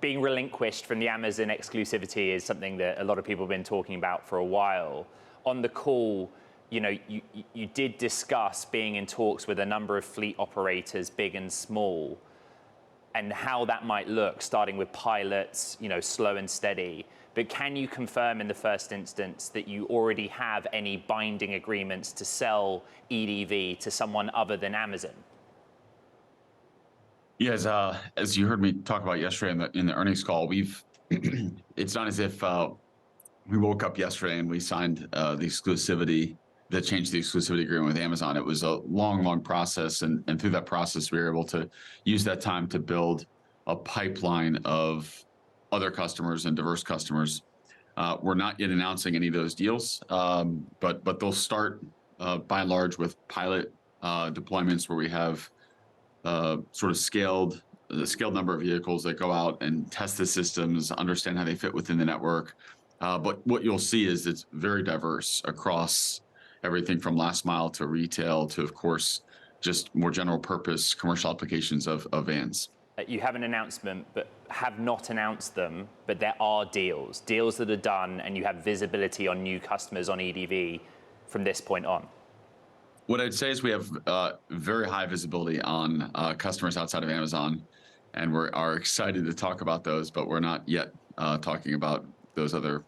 Being relinquished from the Amazon exclusivity is something that a lot of people have been talking about for a while. On the call, you did discuss being in talks with a number of fleet operators, big and small, and how that might look, starting with pilots, slow and steady. But can you confirm in the first instance that you already have any binding agreements to sell EDV to someone other than Amazon? Yeah, as you heard me talk about yesterday in the earnings call, it's not as if we woke up yesterday and we signed that changed the exclusivity agreement with Amazon. It was a long process, and through that process, we were able to use that time to build a pipeline of other customers and diverse customers. We're not yet announcing any of those deals, but they'll start by and large with pilot deployments where we have sort of scaled number of vehicles that go out and test the systems, understand how they fit within the network. But what you'll see is it's very diverse across everything from last mile to retail to, of course, just more general purpose commercial applications of vans. You have an announcement, but have not announced them, but there are deals that are done, and you have visibility on new customers on EDV from this point on. What I'd say is we have very high visibility on customers outside of Amazon, and we are excited to talk about those, but we're not yet talking about those other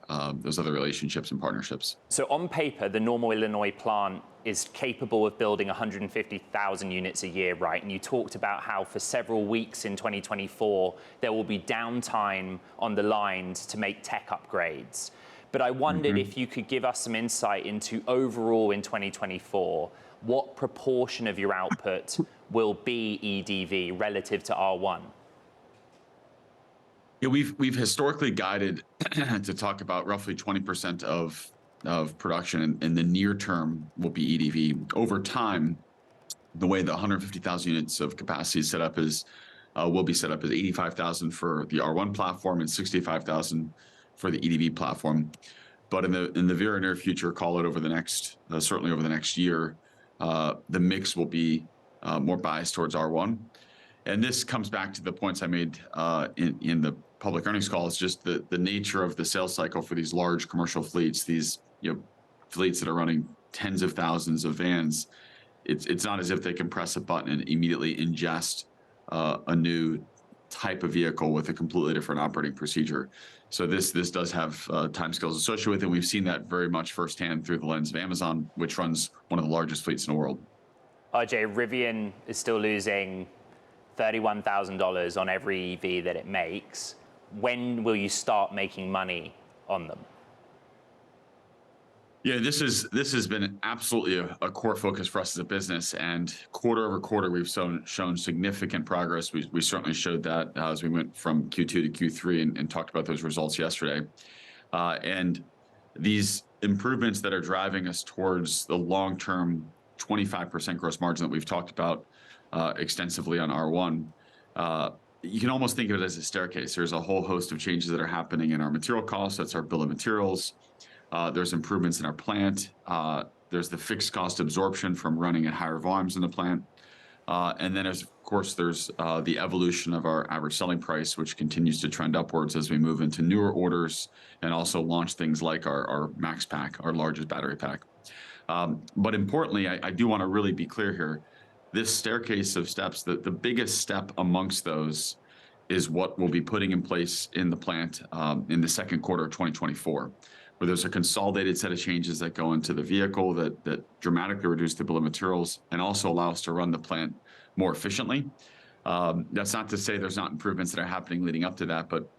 relationships and partnerships. So on paper, the Normal, Illinois plant is capable of building 150,000 units a year, right? And you talked about how for several weeks in 2024, there will be downtime on the lines to make tech upgrades. But I wondered if you could give us some insight into overall in 2024, what proportion of your output will be EDV relative to R1? Yeah, we've historically guided to talk about roughly 20% of production in the near term will be EDV. Over time, the way the 150,000 units of capacity is set up will be set up as 85,000 for the R1 platform and 65,000 for the EDV platform. But in the very near future, call it over the next certainly over the next year, the mix will be more biased towards R1. And this comes back to the points I made in the public earnings call. It's just the nature of the sales cycle for these large commercial fleets, these fleets that are running tens of thousands of vans. It's not as if they can press a button and immediately ingest a new type of vehicle with a completely different operating procedure. So this does have timescales associated with it. We've seen that very much firsthand through the lens of Amazon, which runs one of the largest fleets in the world. RJ, Rivian is still losing $31,000 on every EV that it makes. When will you start making money on them? Yeah, this has been absolutely a core focus for us as a business, and quarter over quarter we've shown significant progress. We certainly showed that as we went from Q2 to Q3 and talked about those results yesterday. And these improvements that are driving us towards the long-term 25% gross margin that we've talked about extensively on R1, you can almost think of it as a staircase. There's a whole host of changes that are happening in our material costs. That's our bill of materials. There's improvements in our plant. There's the fixed cost absorption from running at higher volumes in the plant. And then, of course, there's the evolution of our average selling price, which continues to trend upwards as we move into newer orders and also launch things like our Max Pack, our largest battery pack. But importantly, I do want to really be clear here. This staircase of steps, the biggest step amongst those is what we'll be putting in place in the plant in the second quarter of 2024, where there's a consolidated set of changes that go into the vehicle that dramatically reduce the bill of materials and also allow us to run the plant more efficiently. That's not to say there's not improvements that are happening leading up to that, but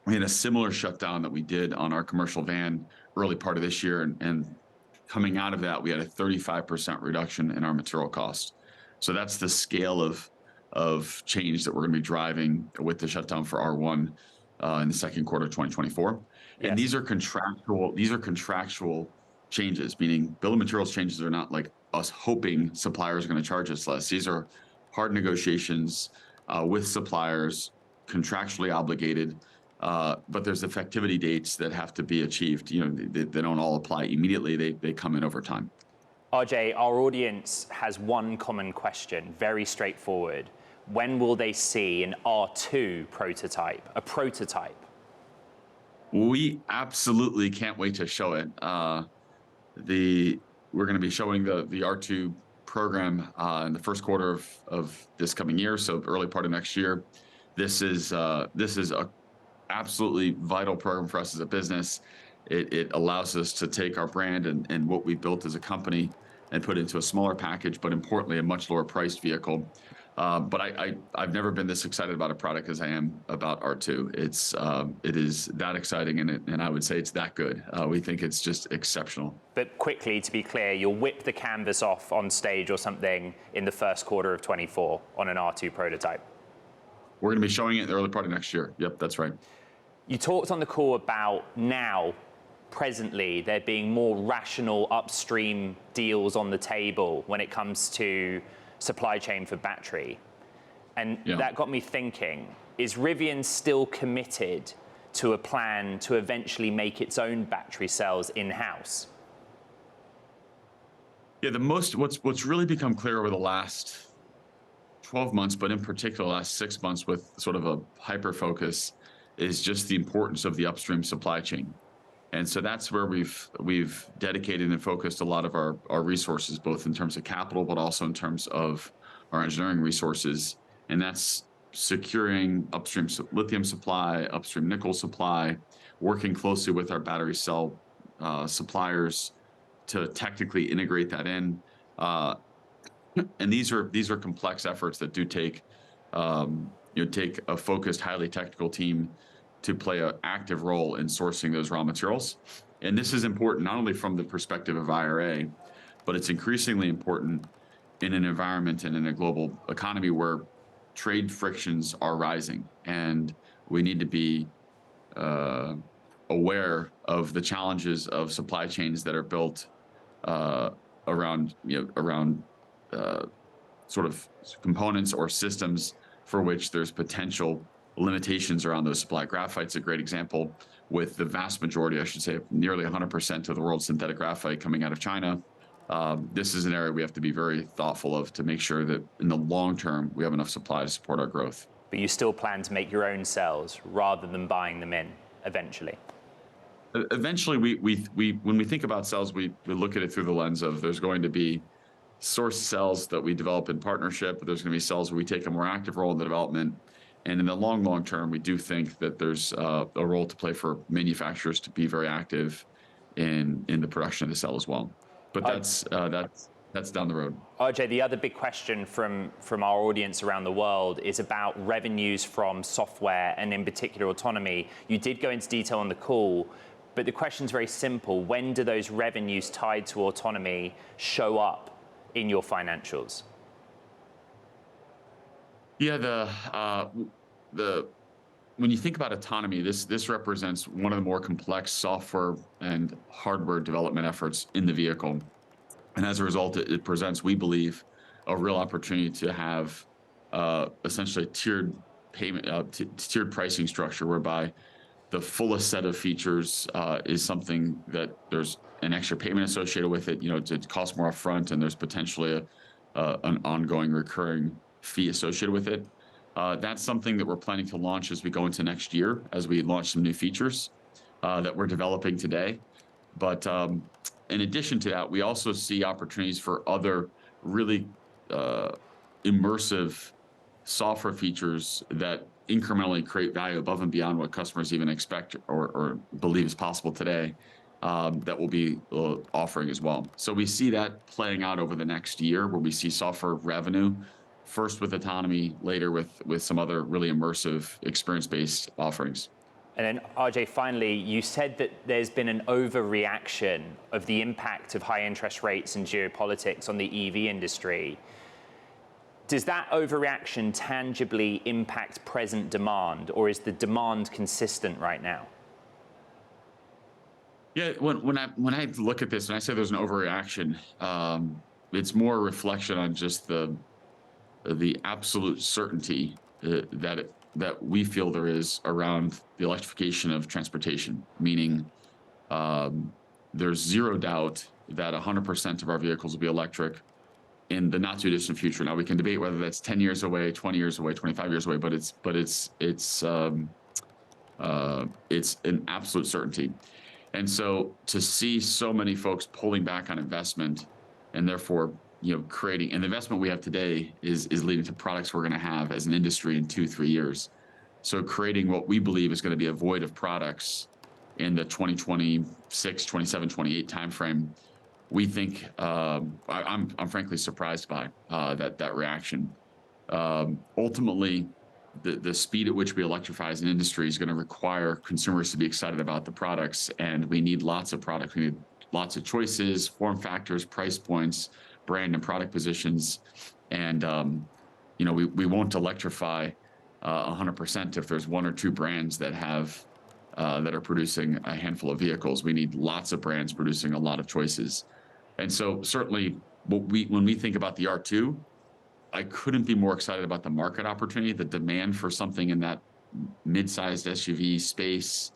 we had a similar shutdown that we did on our commercial van early part of this year, and coming out of that, we had a 35% reduction in our material cost. So that's the scale of change that we're going to be driving with the shutdown for R1 in the second quarter of 2024. Yes. And these are contractual changes, meaning bill of materials changes are not like us hoping suppliers are going to charge us less. These are hard negotiations with suppliers, contractually obligated, but there's effectivity dates that have to be achieved. They don't all apply immediately. They come in over time. RJ, our audience has one common question, very straightforward. when will they see an R2 prototype, a prototype? We absolutely can't wait to show it. We're going to be showing the R2 program in the first quarter of this coming year, so early part of next year. This is a absolutely vital program for us as a business. It allows us to take our brand and what we built as a company and put into a smaller package, but importantly, a much lower priced vehicle. But I've never been this excited about a product as I am about R2. It is that exciting, and I would say it's that good. We think it's just exceptional. But quickly, to be clear, you'll whip the canvas off on stage or something in the first quarter of 24 on an R2 prototype. We're going to be showing it in the early part of next year. Yep, that's right. You talked on the call about now, presently, there being more rational upstream deals on the table when it comes to supply chain for battery. And that got me thinking, is Rivian still committed to a plan to eventually make its own battery cells in-house? Yeah, what's really become clear over the last 12 months, but in particular, the last 6 months with sort of a hyper focus, is just the importance of the upstream supply chain. And so that's where we've dedicated and focused a lot of our resources, both in terms of capital, but also in terms of our engineering resources. And that's securing upstream lithium supply, upstream nickel supply, working closely with our battery cell suppliers to technically integrate that in. And these are complex efforts that do take take a focused, highly technical team to play an active role in sourcing those raw materials. And this is important not only from the perspective of IRA, but it's increasingly important in an environment and in a global economy where trade frictions are rising. And we need to be aware of the challenges of supply chains that are built around sort of components or systems for which there's potential limitations around those supply. Graphite's a great example, with the vast majority, I should say, nearly 100% of the world's synthetic graphite coming out of China. This is an area we have to be very thoughtful of to make sure that in the long term, we have enough supply to support our growth. But you still plan to make your own cells rather than buying them in eventually? Eventually, when we think about cells, we look at it through the lens of there's going to be source cells that we develop in partnership, but there's going to be cells where we take a more active role in the development. And in the long term, we do think that there's a role to play for manufacturers to be very active in the production of the cell as well. But that's down the road. RJ, the other big question from our audience around the world is about revenues from software and in particular autonomy. You did go into detail on the call, but the question's very simple. When do those revenues tied to autonomy show up in your financials? Yeah, when you think about autonomy, this represents one of the more complex software and hardware development efforts in the vehicle. And as a result, it presents, we believe, a real opportunity to have essentially a tiered pricing structure, whereby the fullest set of features is something that there's an extra payment associated with it. It costs more upfront, and there's potentially an ongoing recurring fee associated with it. That's something that we're planning to launch as we go into next year, as we launch some new features that we're developing today. But in addition to that, we also see opportunities for other really immersive software features that incrementally create value above and beyond what customers even expect or believe is possible today, that we'll be offering as well. So we see that playing out over the next year, where we see software revenue, first with autonomy, later with some other really immersive experience-based offerings. And then RJ, finally, you said that there's been an overreaction of the impact of high interest rates and geopolitics on the EV industry. Does that overreaction tangibly impact present demand, or is the demand consistent right now? Yeah, when I look at this and I say there's an overreaction, it's more a reflection on just the absolute certainty that we feel there is around the electrification of transportation. Meaning, there's zero doubt that 100% of our vehicles will be electric in the not too distant future. Now we can debate whether that's 10 years away, 20 years away, 25 years away, but it's an absolute certainty. And so to see so many folks pulling back on investment and therefore, creating, and the investment we have today is leading to products we're going to have as an industry in 2-3 years. So creating what we believe is going to be a void of products in the 2026, 27, 28 timeframe, we think I'm frankly surprised by that reaction. Ultimately, the speed at which we electrify as an industry is going to require consumers to be excited about the products, and we need lots of products. We need lots of choices, form factors, price points, brand and product positions, and we won't electrify 100% if there's one or two brands that are producing a handful of vehicles. We need lots of brands producing a lot of choices. And so certainly when we think about the R2, I couldn't be more excited about the market opportunity. The demand for something in that mid-sized SUV space,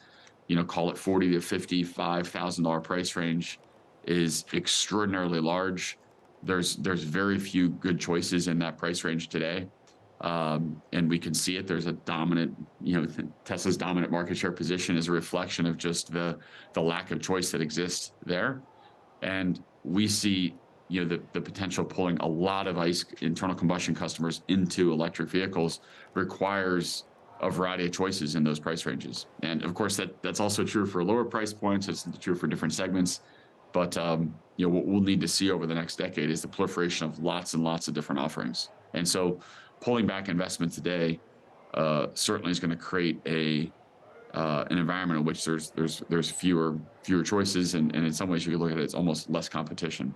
call it $40,000 to $55,000 price range, is extraordinarily large. There's very few good choices in that price range today. And we can see it. There's a dominant, Tesla's dominant market share position is a reflection of just the lack of choice that exists there. And we see, the potential pulling a lot of ICE internal combustion customers into electric vehicles requires a variety of choices in those price ranges. And of course, that's also true for lower price points. It's true for different segments. But what we'll need to see over the next decade is the proliferation of lots and lots of different offerings. And so pulling back investment today certainly is going to create an environment in which there's fewer choices, and in some ways you could look at it as almost less competition.